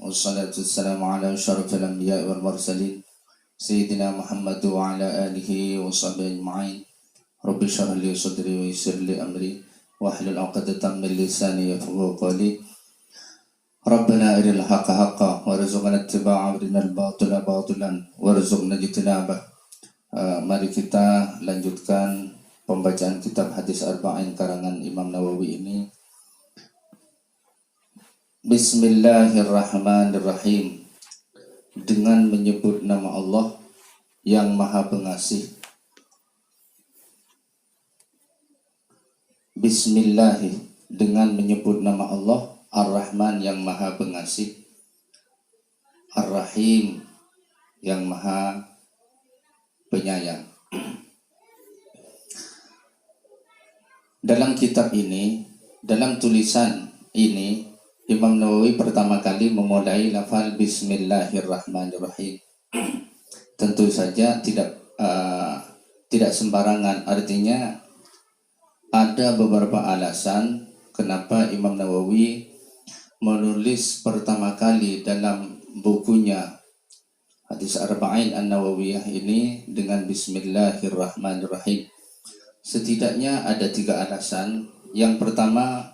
wassalatu wassalamu ala asyrafil anbiya'i wal mursalin Sayyidina Muhammad wa ala alihi wa sahbihi ajma'in. Rabbi shrah li sadri wa yassir li amri wahlul 'uqdatam min lisani yafqahu qawli. Rabbana aril haqqa haqqan warzuqna ittiba'a warinal batila batilan warzuqna ijtinabah. Mari kita lanjutkan pembacaan kitab hadis arba'in karangan Imam Nawawi ini. Bismillahirrahmanirrahim. Dengan menyebut nama Allah yang Maha Pengasih. Bismillah, dengan menyebut nama Allah Ar-Rahman yang Maha Pengasih, Ar-Rahim yang Maha Penyayang. Dalam kitab ini, dalam tulisan ini, Imam Nawawi pertama kali memulai lafal Bismillahirrahmanirrahim. Tentu saja tidak sembarangan, artinya ada beberapa alasan kenapa Imam Nawawi menulis pertama kali dalam bukunya Hadis Arba'in An-Nawawiyah ini dengan Bismillahirrahmanirrahim. Setidaknya ada 3 alasan. Yang pertama,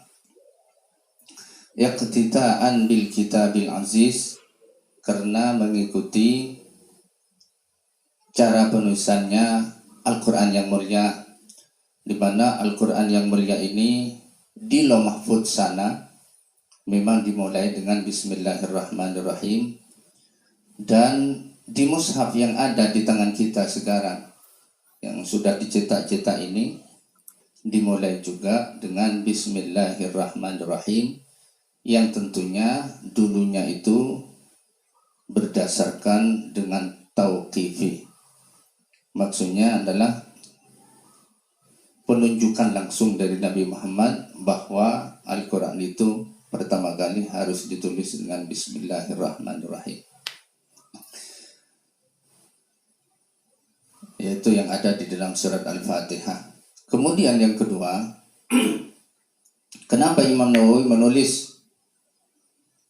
iqtidaan bil kitabil aziz, karena mengikuti cara penulisannya Al-Quran yang mulia, di mana Al-Quran yang mulia ini di Lauh Mahfudz sana memang dimulai dengan Bismillahirrahmanirrahim, dan di mushaf yang ada di tangan kita sekarang yang sudah dicetak-cetak ini dimulai juga dengan Bismillahirrahmanirrahim, yang tentunya dulunya itu berdasarkan dengan tauqifi. Maksudnya adalah penunjukan langsung dari Nabi Muhammad bahwa Al-Quran itu pertama kali harus ditulis dengan Bismillahirrahmanirrahim, yaitu yang ada di dalam surat Al-Fatihah. Kemudian yang kedua, kenapa Imam Nawawi menulis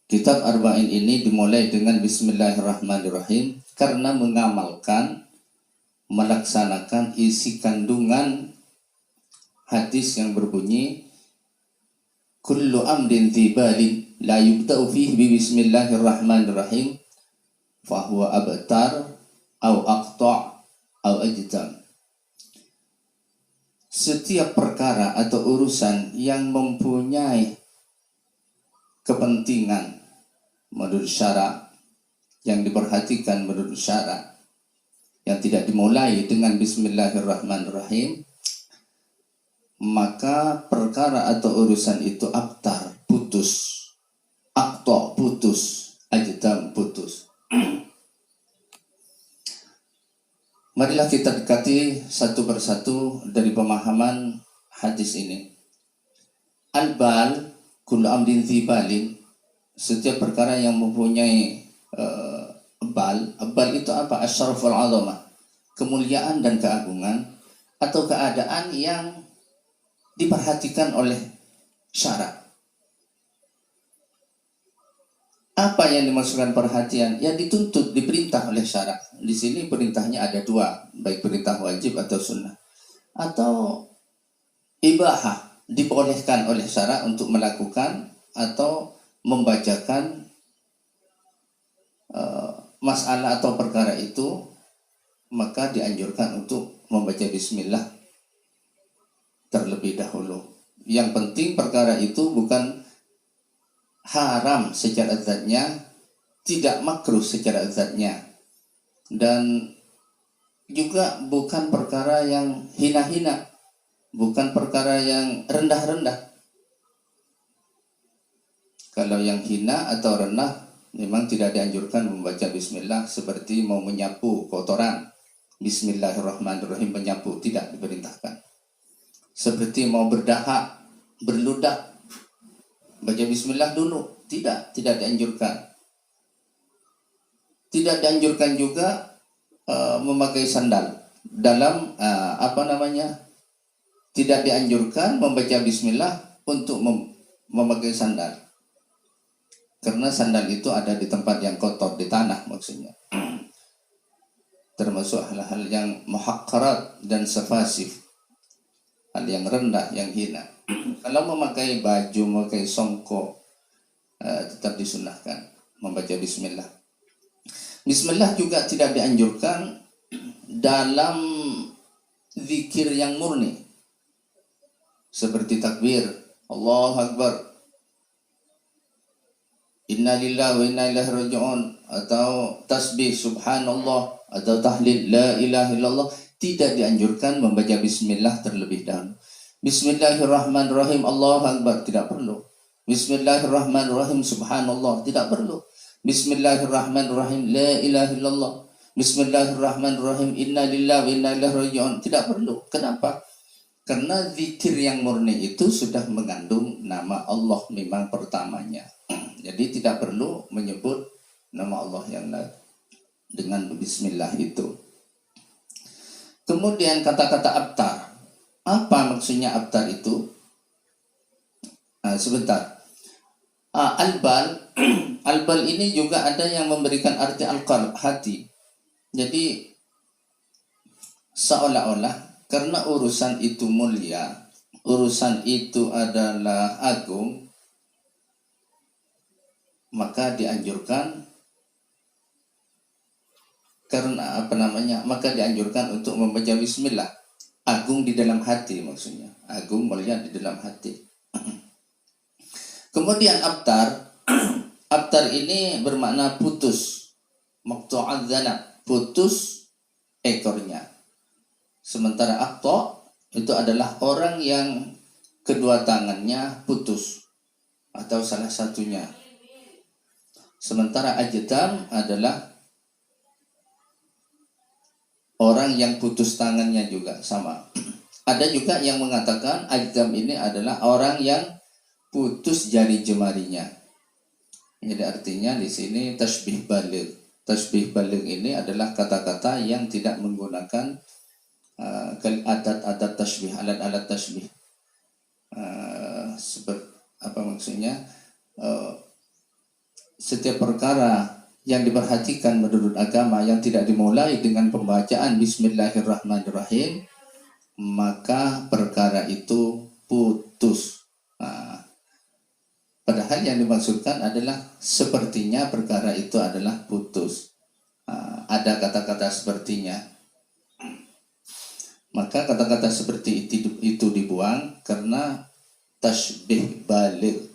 kitab Arba'in ini dimulai dengan Bismillahirrahmanirrahim? Karena mengamalkan, melaksanakan isi kandungan hadis yang berbunyi kullu amrin tibalin la yubta'u fihi bi bismillahirrahmanirrahim fahuwa abtar au aqta' au ajtam. Setiap perkara atau urusan yang mempunyai kepentingan menurut syarak, yang diperhatikan menurut syarak, yang tidak dimulai dengan Bismillahirrahmanirrahim, maka perkara atau urusan itu abtar, putus, aqta, putus, ajtam, putus. Marilah kita dekati satu persatu dari pemahaman hadis ini. Al-bal kullu amrin thibalin, setiap perkara yang mempunyai bal itu apa? Asyraful azamah, kemuliaan dan keagungan, atau keadaan yang diperhatikan oleh syarak. Apa yang dimaksudkan perhatian? Yang dituntut, diperintah oleh syarak. Di sini perintahnya ada 2, baik perintah wajib atau sunnah, atau ibahah, dibolehkan oleh syarak untuk melakukan atau membacakan masalah atau perkara itu, maka dianjurkan untuk membaca bismillah terlebih dahulu. Yang penting perkara itu bukan haram secara zatnya, tidak makruh secara zatnya, dan juga bukan perkara yang hina-hina, bukan perkara yang rendah-rendah. Kalau yang hina atau rendah memang tidak dianjurkan membaca bismillah, seperti mau menyapu kotoran, Bismillahirrahmanirrahim menyapu, tidak diperintahkan. Seperti mau berdahak, berludah, baca bismillah dulu, tidak dianjurkan. Tidak dianjurkan juga memakai sandal dalam tidak dianjurkan membaca bismillah untuk memakai sandal. Karena sandal itu ada di tempat yang kotor, di tanah maksudnya. Termasuk hal-hal yang muhaqqarat dan safasif, hal yang rendah, yang hina. Kalau memakai baju, memakai songkok, tetap disunahkan membaca bismillah. Bismillah juga tidak dianjurkan dalam zikir yang murni, seperti takbir, Allahu Akbar, Inna lillahi wa inna ilaihi raji'un, atau tasbih subhanallah, atau tahlil la ilaha illallah. Tidak dianjurkan membaca bismillah terlebih dahulu. Bismillahirrahmanirrahim, Allahu Akbar, tidak perlu. Bismillahirrahmanirrahim, subhanallah, tidak perlu. Bismillahirrahmanirrahim, la ilaha illallah. Bismillahirrahmanirrahim, inna lillahi wa inna ilaihi raji'un, tidak perlu. Kenapa? Karena zikir yang murni itu sudah mengandung nama Allah memang pertamanya. Jadi tidak perlu menyebut nama Allah yang lain dengan bismillah itu. Kemudian kata-kata abtar. Apa maksudnya abtar itu? Sebentar. Albal. Albal ini juga ada yang memberikan arti al-qalb, hati. Jadi seolah-olah karena urusan itu mulia, urusan itu adalah agung, maka dianjurkan maka dianjurkan untuk membaca bismillah. Agung di dalam hati maksudnya. Agung mulia di dalam hati. Kemudian abtar. Abtar ini bermakna putus. Maqtu'adz dzanab, putus ekornya. Sementara aqta itu adalah orang yang kedua tangannya putus atau salah satunya. Sementara ajdam adalah orang yang putus tangannya juga sama. Ada juga yang mengatakan ajdam ini adalah orang yang putus jari jemarinya. Jadi artinya di sini tasbih baligh. Tasbih baligh ini adalah kata-kata yang tidak menggunakan adat-adat tasbih, alat-alat tasbih. Seperti apa maksudnya? Setiap perkara yang diperhatikan menurut agama yang tidak dimulai dengan pembacaan Bismillahirrahmanirrahim, maka perkara itu putus. Padahal yang dimaksudkan adalah sepertinya perkara itu adalah putus. Ada kata-kata sepertinya. Maka kata-kata seperti itu dibuang karena tasbih baligh.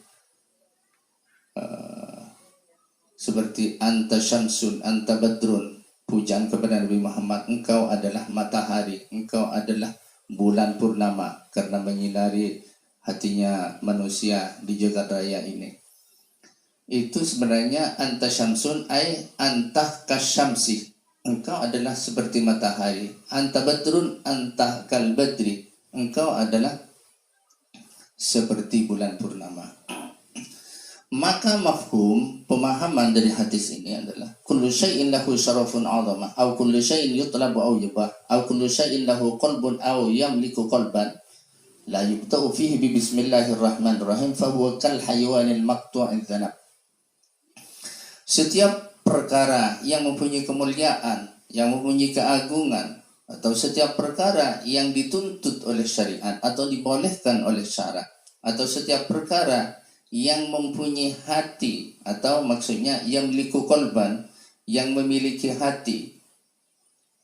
Seperti anta syamsun, anta badrun, pujaan kepada Nabi Muhammad, engkau adalah matahari, engkau adalah bulan purnama, karena menyinari hatinya manusia di jagat raya ini. Itu sebenarnya anta syamsun ay anta kasyamsi, engkau adalah seperti matahari. Anta badrun anta kal badri, engkau adalah seperti bulan purnama. Maka mafhum, pemahaman dari hadis ini adalah kullu syai'in lahu syarafun 'azamah aw kullu syai'in yutlabu aw yubah aw kullu syai'in lahu qalbun aw yamliku qalban la yubta'u fihi bi bismillahirrahmanirrahim fa huwa kal hayawanil maqtu'idz dzanab. Setiap perkara yang mempunyai kemuliaan, yang mempunyai keagungan, atau setiap perkara yang dituntut oleh syariat atau dibolehkan oleh syarak, atau setiap perkara yang mempunyai hati, atau maksudnya yang memiliki kolban, yang memiliki hati,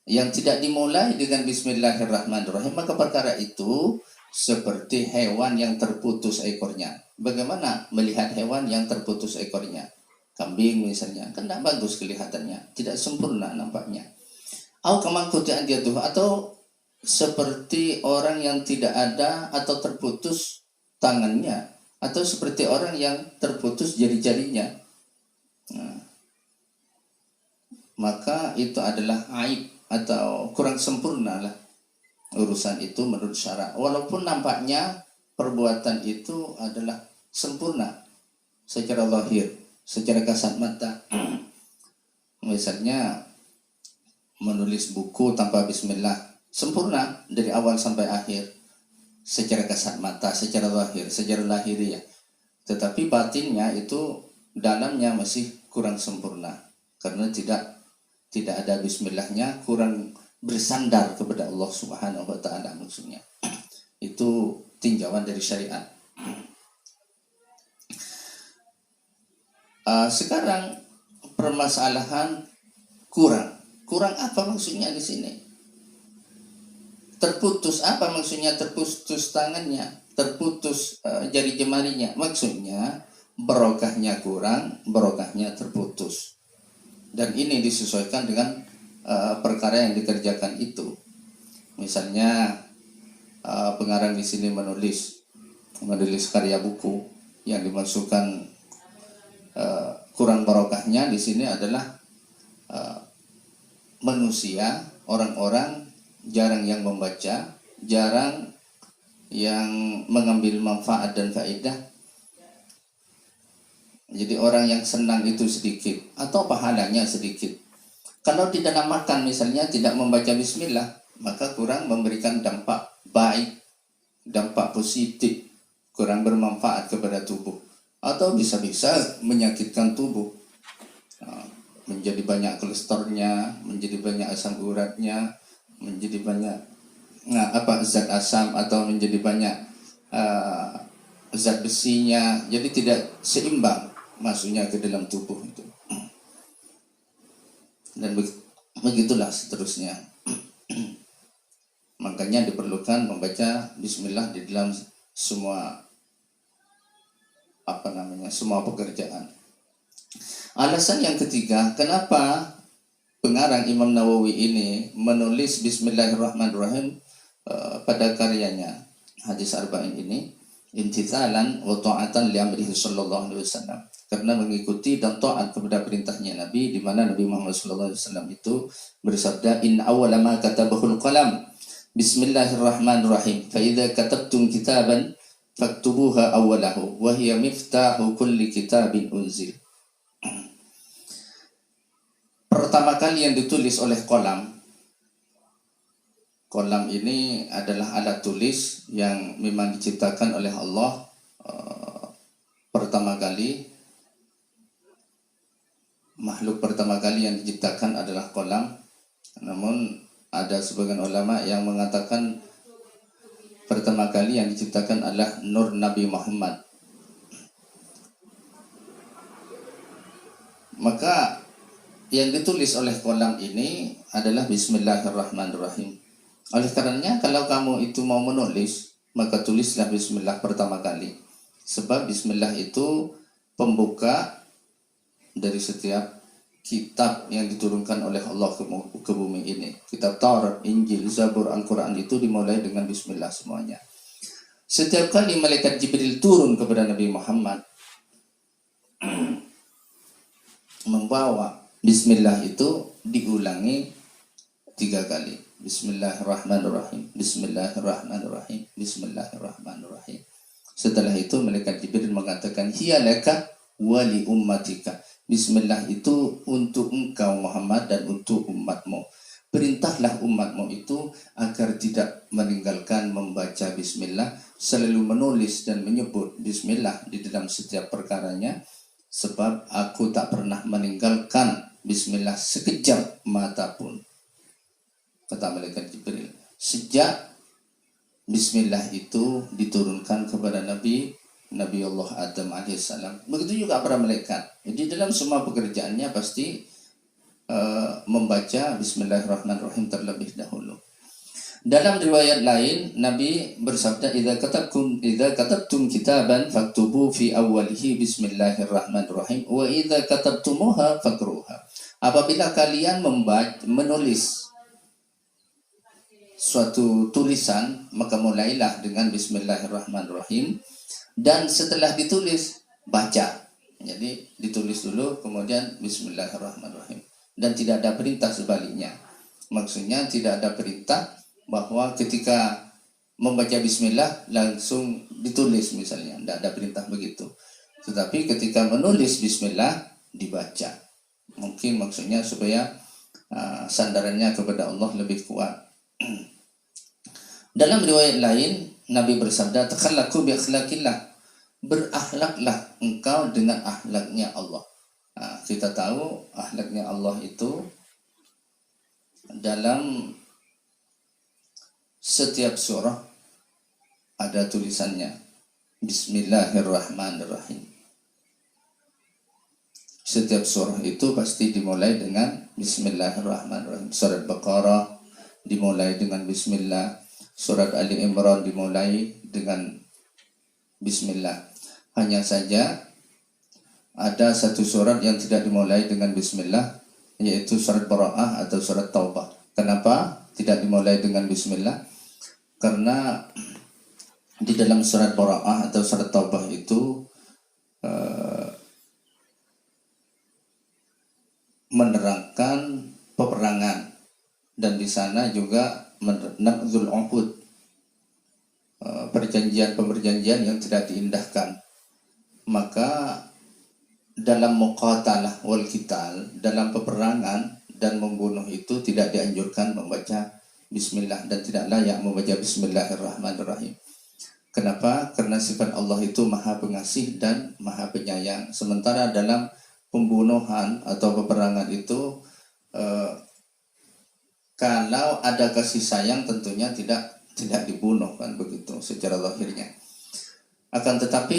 yang tidak dimulai dengan Bismillahirrahmanirrahim, maka perkara itu seperti hewan yang terputus ekornya. Bagaimana melihat hewan yang terputus ekornya? Kambing misalnya, kan tidak bagus kelihatannya, tidak sempurna nampaknya. Atau seperti orang yang tidak ada atau terputus tangannya, atau seperti orang yang terputus jari-jarinya. Maka itu adalah aib atau kurang sempurna lah urusan itu menurut syarak. Walaupun nampaknya perbuatan itu adalah sempurna secara lahir, secara kasat mata. Misalnya menulis buku tanpa bismillah, sempurna dari awal sampai akhir secara kasat mata, secara lahir, secara lahiriah. Tetapi batinnya itu dalamnya masih kurang sempurna karena tidak ada bismillahnya, kurang bersandar kepada Allah Subhanahu wa taala maksudnya. Itu tinjauan dari syariat. Sekarang permasalahan kurang apa maksudnya di sini? Terputus apa maksudnya? Terputus tangannya, terputus jari jemarinya. Maksudnya barokahnya kurang, barokahnya terputus. Dan ini disesuaikan dengan perkara yang dikerjakan itu. Misalnya pengarang di sini menulis karya buku yang dimasukkan kurang barokahnya di sini adalah manusia, orang-orang jarang yang membaca, jarang yang mengambil manfaat dan faedah. Jadi orang yang senang itu sedikit atau pahalanya sedikit. Kalau tidak makan misalnya tidak membaca bismillah, maka kurang memberikan dampak baik, dampak positif, kurang bermanfaat kepada tubuh. Atau bisa-bisa menyakitkan tubuh. Menjadi banyak kolesterolnya, menjadi banyak asam uratnya, menjadi banyak zat asam, atau menjadi banyak zat besinya. Jadi tidak seimbang masuknya ke dalam tubuh itu. Dan begitulah seterusnya. Makanya diperlukan membaca bismillah di dalam semua semua pekerjaan. Alasan yang ketiga, kenapa pengarang Imam Nawawi ini menulis Bismillahirrahmanirrahim pada karyanya Hadis Arba'in ini, imtithalan wa ta'atan li amrihi sallallahu alaihi wasallam, karena mengikuti dan taat kepada perintahnya Nabi, di mana Nabi Muhammad sallallahu alaihi wasallam itu bersabda, in awwala ma katabahul qalam Bismillahirrahmanirrahim, fa idza katabtum kitaban faktubuha awwalahu wa hiya miftahu kulli kitabin unzil. Pertama kali yang ditulis oleh kolam ini adalah alat tulis yang memang diciptakan oleh Allah pertama kali. Makhluk pertama kali yang diciptakan adalah kolam. Namun ada sebagian ulama yang mengatakan pertama kali yang diciptakan adalah nur Nabi Muhammad. Maka yang ditulis oleh kolam ini adalah Bismillahirrahmanirrahim. Oleh karenanya kalau kamu itu mau menulis, maka tulislah Bismillah pertama kali. Sebab Bismillah itu pembuka dari setiap kitab yang diturunkan oleh Allah ke bumi ini. Kitab Taurat, Injil, Zabur, Al-Quran itu dimulai dengan Bismillah semuanya. Setiap kali malaikat Jibril turun kepada Nabi Muhammad membawa Bismillah itu diulangi 3 kali. Bismillahirrahmanirrahim, Bismillahirrahmanirrahim, Bismillahirrahmanirrahim. Setelah itu malaikat Jibril mengatakan, hiya laka wa li ummatika. Bismillah itu untuk engkau Muhammad dan untuk umatmu. Perintahlah umatmu itu agar tidak meninggalkan membaca Bismillah, selalu menulis dan menyebut Bismillah di dalam setiap perkaranya. Sebab aku tak pernah meninggalkan Bismillah sekejap mata pun, kata malaikat Jibril, sejak Bismillah itu diturunkan kepada Nabi Allah Adam alaihissalam. Begitu juga para malaikat. Jadi dalam semua pekerjaannya pasti membaca Bismillahirrahmanirrahim terlebih dahulu. Dalam riwayat lain Nabi bersabda, idza katabtum kitaban faktubu fi awwalihi Bismillahirrahmanirrahim wa idza katabtumuha fakruha. Apabila kalian menulis suatu tulisan, maka mulailah dengan Bismillahirrahmanirrahim, dan setelah ditulis baca. Jadi ditulis dulu kemudian Bismillahirrahmanirrahim, dan tidak ada perintah sebaliknya. Maksudnya tidak ada perintah bahwa ketika membaca Bismillah langsung ditulis misalnya, tidak ada perintah begitu. Tetapi ketika menulis Bismillah dibaca. Mungkin maksudnya supaya sandarannya kepada Allah lebih kuat. Dalam riwayat lain Nabi bersabda, takhallaqu bi akhlaqillah, berakhlaklah engkau dengan akhlaknya Allah. Nah, kita tahu akhlaknya Allah itu dalam setiap surah ada tulisannya Bismillahirrahmanirrahim. Setiap surah itu pasti dimulai dengan Bismillahirrahmanirrahim. Surat Baqarah dimulai dengan Bismillah. Surat Ali Imran dimulai dengan Bismillah. Hanya saja ada satu surat yang tidak dimulai dengan Bismillah, yaitu surat Bara'ah atau surat Taubah. Kenapa tidak dimulai dengan Bismillah? Karena di dalam surat Bara'ah atau surat Taubah itu menerangkan peperangan, dan di sana juga nabzul uhud, perjanjian yang tidak diindahkan. Maka dalam muqatalah wal qital, dalam peperangan dan membunuh itu tidak dianjurkan membaca Bismillah dan tidak layak membaca Bismillahirrahmanirrahim. Kenapa? Karena sifat Allah itu maha pengasih dan maha penyayang. Sementara dalam pembunuhan atau peperangan itu kalau ada kasih sayang tentunya tidak dibunuh, kan begitu secara lahirnya. Akan tetapi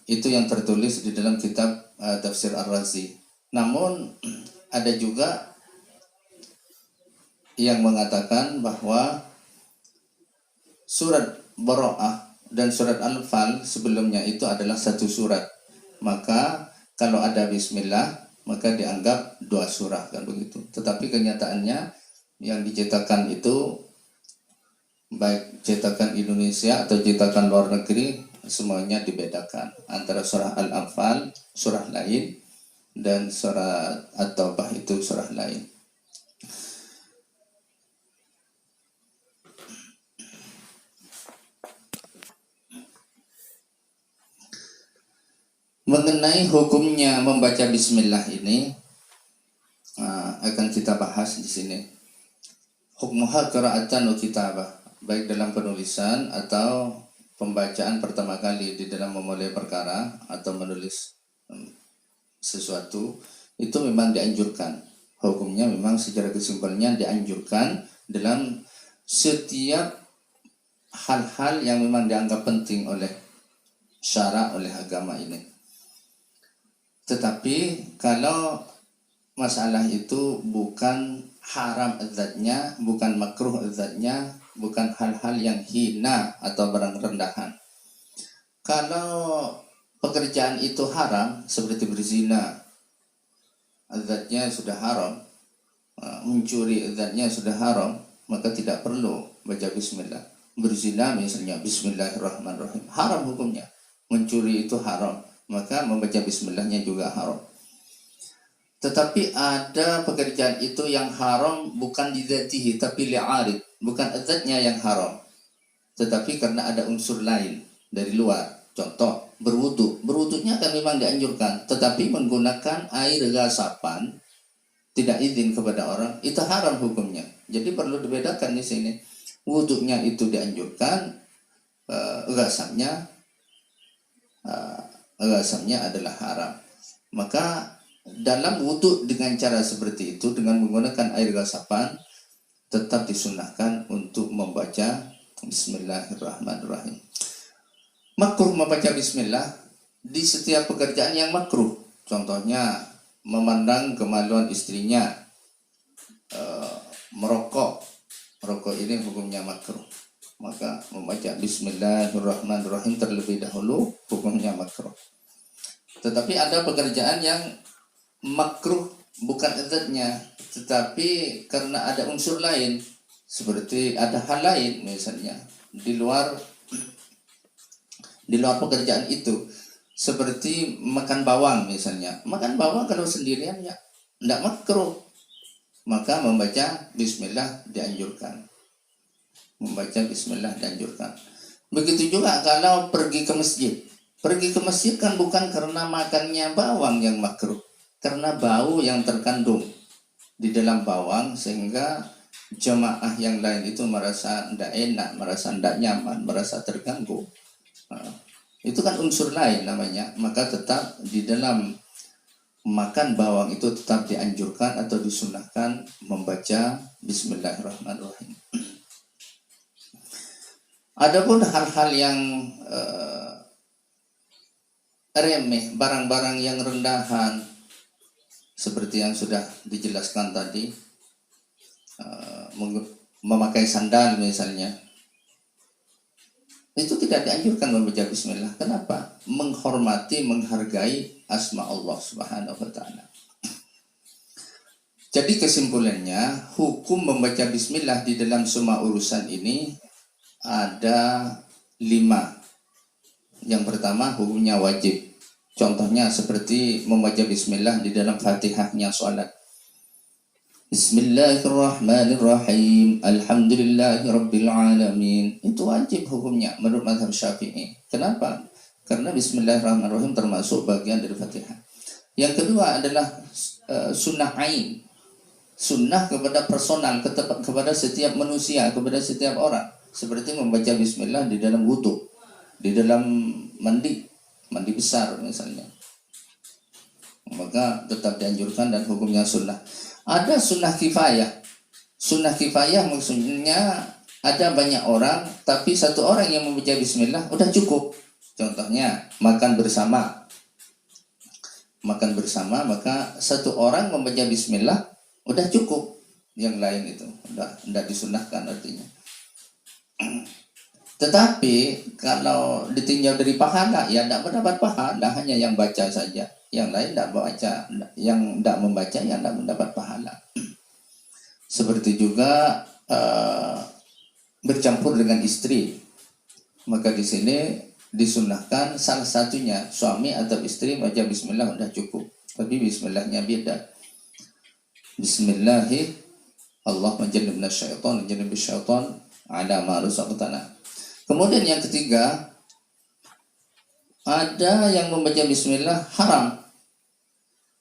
itu yang tertulis di dalam kitab Tafsir Ar-Razi. Namun ada juga yang mengatakan bahwa surat Bara'ah dan surat Al-Fal sebelumnya itu adalah satu surat. Maka kalau ada Bismillah maka dianggap dua surah, kan begitu. Tetapi kenyataannya yang dicetakan itu baik cetakan Indonesia atau cetakan luar negeri semuanya dibedakan antara surah Al-Anfal surah lain dan surah At-Taubah itu surah lain. Mengenai hukumnya membaca Bismillah ini akan kita bahas di sini. Hukmuha qira'atan wa kitabah, baik dalam penulisan atau pembacaan pertama kali di dalam memulai perkara atau menulis sesuatu, itu memang dianjurkan. Hukumnya memang secara kesimpulannya dianjurkan dalam setiap hal-hal yang memang dianggap penting oleh syara, oleh agama ini. Tetapi kalau masalah itu bukan haram zatnya, bukan makruh zatnya, bukan hal-hal yang hina atau barang rendahan. Kalau pekerjaan itu haram seperti berzina, zatnya sudah haram, mencuri zatnya sudah haram, maka tidak perlu baca Bismillah. Berzina misalnya Bismillahirrahmanirrahim, haram hukumnya. Mencuri itu haram, maka membaca Bismillahnya juga haram. Tetapi ada pekerjaan itu yang haram bukan di dzatihi tapi li'arid, bukan zatnya yang haram, tetapi karena ada unsur lain dari luar. Contoh, berwudu. Berwudunya kan memang dianjurkan, tetapi menggunakan air gasapan tidak izin kepada orang, itu haram hukumnya. Jadi perlu dibedakan di sini. Wudunya itu dianjurkan, gasapnya adalah haram. Maka dalam wudhu dengan cara seperti itu, dengan menggunakan air gasapan, tetap disunahkan untuk membaca Bismillahirrahmanirrahim. Makruh membaca Bismillah di setiap pekerjaan yang makruh. Contohnya memandang kemaluan istrinya, merokok. Merokok ini hukumnya makruh. Maka membaca Bismillahirrahmanirrahim terlebih dahulu hukumnya makruh. Tetapi ada pekerjaan yang makruh bukan zatnya, tetapi karena ada unsur lain, seperti ada hal lain misalnya di luar pekerjaan itu, seperti makan bawang misalnya. Makan bawang kalau sendirian ya tidak makruh, maka membaca Bismillah dianjurkan. Membaca Bismillah dianjurkan. Begitu juga kalau pergi ke masjid. Pergi ke masjid kan bukan karena makannya bawang yang makruh, karena bau yang terkandung di dalam bawang sehingga jemaah yang lain itu merasa tidak enak, merasa tidak nyaman, merasa terganggu. itu kan unsur lain namanya, maka tetap di dalam makan bawang itu tetap dianjurkan atau disunahkan membaca Bismillahirrahmanirrahim. Adapun hal-hal yang remeh, barang-barang yang rendahan seperti yang sudah dijelaskan tadi, memakai sandal misalnya, itu tidak dianjurkan membaca bismillah. Kenapa? Menghormati, menghargai asma Allah Subhanahu wa taala. Jadi kesimpulannya, hukum membaca bismillah di dalam semua urusan ini ada 5. Yang pertama, hukumnya wajib. Contohnya seperti membaca bismillah di dalam Fatihahnya sholat. Bismillahirrahmanirrahim. Alhamdulillahirabbil alamin. Itu wajib hukumnya menurut mazhab Syafi'i. Kenapa? Karena bismillahirrahmanirrahim termasuk bagian dari Fatihah. Yang kedua adalah sunnah ain. Sunnah kepada personal, kepada setiap manusia, kepada setiap orang. Seperti membaca bismillah di dalam wudu, di dalam mandi besar misalnya. Maka tetap dianjurkan dan hukumnya sunnah. Ada sunnah kifayah. Sunnah kifayah maksudnya ada banyak orang, tapi satu orang yang membaca bismillah udah cukup. Contohnya makan bersama. Makan bersama, maka satu orang membaca bismillah udah cukup. Yang lain itu udah tidak disunahkan artinya. Tetapi kalau ditinjau dari pahala, ya tidak mendapat pahala, hanya yang baca saja. Yang lain tidak baca, yang tidak membaca, yang tidak mendapat pahala. Seperti juga bercampur dengan istri, maka di sini disunahkan salah satunya suami atau istri baca bismillah sudah cukup. Tapi bismillahnya beda. Bismillahi Allahumma jannibna syaitan jannibna syaitan ala ma razaqtana. Kemudian yang ketiga, ada yang membaca bismillah haram,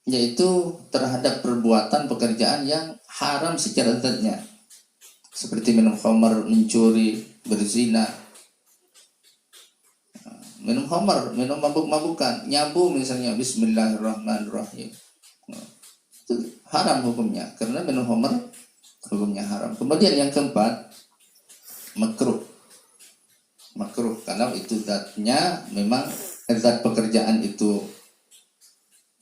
yaitu terhadap perbuatan pekerjaan yang haram secara zatnya, seperti minum khamar, mencuri, berzina, minum khamar, minum mabuk-mabukan, nyabu misalnya, bismillahirrahmanirrahim. Itu haram hukumnya, karena minum khamar hukumnya haram. Kemudian yang keempat, makruh. Makruh karena itu zatnya memang zat pekerjaan itu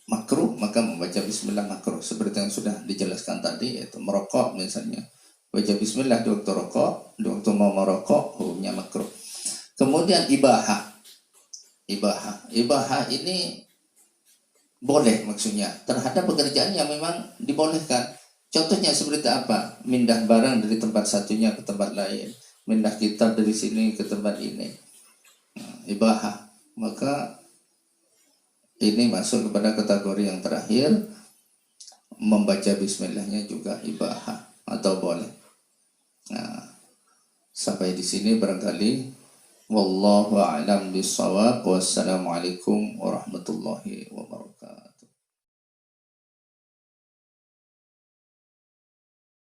makruh, maka membaca bismillah makruh. Seperti yang sudah dijelaskan tadi, yaitu merokok misalnya, baca bismillah di waktu rokok, di waktu mau merokok hukumnya makruh. Kemudian ibahah ini boleh, maksudnya terhadap pekerjaan yang memang dibolehkan. Contohnya seperti apa? Mindah barang dari tempat satunya ke tempat lain, mindah kitab dari sini ke tempat ini, ibahah. Maka ini masuk kepada kategori yang terakhir, membaca bismillahnya juga ibahah atau boleh. Nah, sampai di sini barangkali. Wallahu a'lam bishawab. Wassalamualaikum warahmatullahi wabarakatuh.